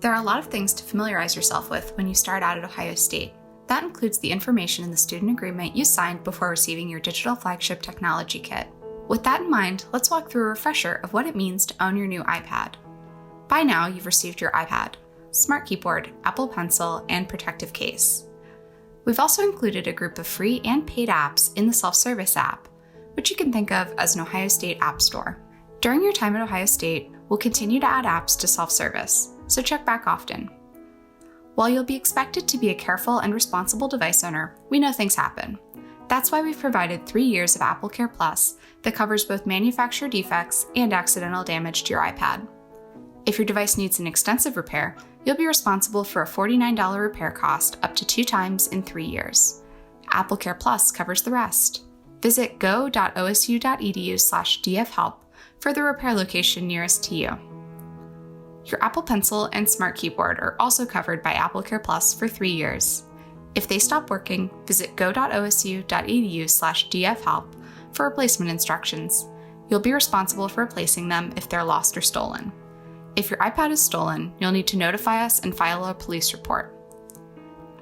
There are a lot of things to familiarize yourself with when you start out at Ohio State. That includes the information in the student agreement you signed before receiving your Digital Flagship technology kit. With that in mind, let's walk through a refresher of what it means to own your new iPad. By now, you've received your iPad, Smart Keyboard, Apple Pencil, and protective case. We've also included a group of free and paid apps in the self-service app, which you can think of as an Ohio State App Store. During your time at Ohio State, we'll continue to add apps to self-service, so check back often. While you'll be expected to be a careful and responsible device owner, we know things happen. That's why we've provided 3 years of AppleCare Plus that covers both manufacturer defects and accidental damage to your iPad. If your device needs an extensive repair, you'll be responsible for a $49 repair cost up to 2 times in 3 years. AppleCare Plus covers the rest. Visit go.osu.edu/dfhelp for the repair location nearest to you. Your Apple Pencil and Smart Keyboard are also covered by AppleCare Plus for 3 years. If they stop working, visit go.osu.edu/dfhelp for replacement instructions. You'll be responsible for replacing them if they're lost or stolen. If your iPad is stolen, you'll need to notify us and file a police report.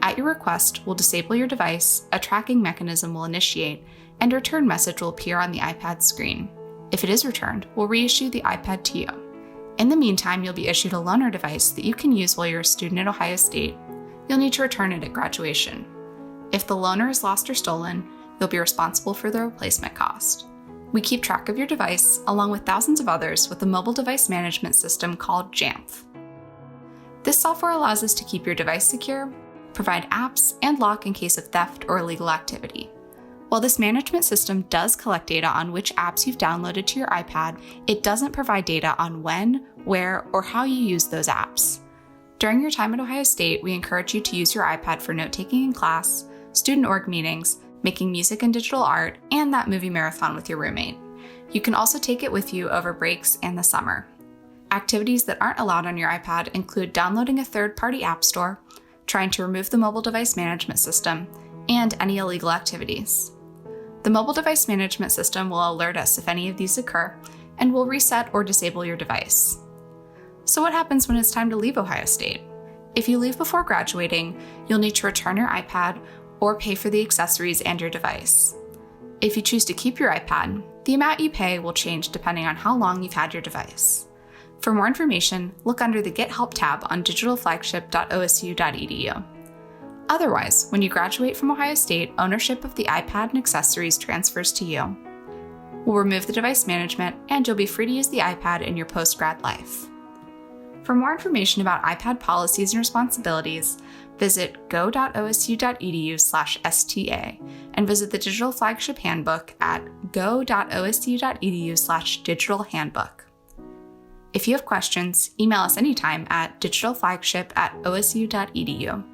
At your request, we'll disable your device, a tracking mechanism will initiate, and a return message will appear on the iPad screen. If it is returned, we'll reissue the iPad to you. In the meantime, you'll be issued a loaner device that you can use while you're a student at Ohio State. You'll need to return it at graduation. If the loaner is lost or stolen, you'll be responsible for the replacement cost. We keep track of your device, along with thousands of others, with a mobile device management system called Jamf. This software allows us to keep your device secure, provide apps, and lock in case of theft or illegal activity. While this management system does collect data on which apps you've downloaded to your iPad, it doesn't provide data on when, where, or how you use those apps. During your time at Ohio State, we encourage you to use your iPad for note-taking in class, student org meetings, making music and digital art, and that movie marathon with your roommate. You can also take it with you over breaks and the summer. Activities that aren't allowed on your iPad include downloading a third-party app store, trying to remove the mobile device management system, and any illegal activities. The mobile device management system will alert us if any of these occur, and will reset or disable your device. So what happens when it's time to leave Ohio State? If you leave before graduating, you'll need to return your iPad or pay for the accessories and your device. If you choose to keep your iPad, the amount you pay will change depending on how long you've had your device. For more information, look under the Get Help tab on digitalflagship.osu.edu. Otherwise, when you graduate from Ohio State, ownership of the iPad and accessories transfers to you. We'll remove the device management, and you'll be free to use the iPad in your post-grad life. For more information about iPad policies and responsibilities, visit go.osu.edu/sta and visit the Digital Flagship Handbook at go.osu.edu/digitalhandbook. If you have questions, email us anytime at digitalflagship@osu.edu.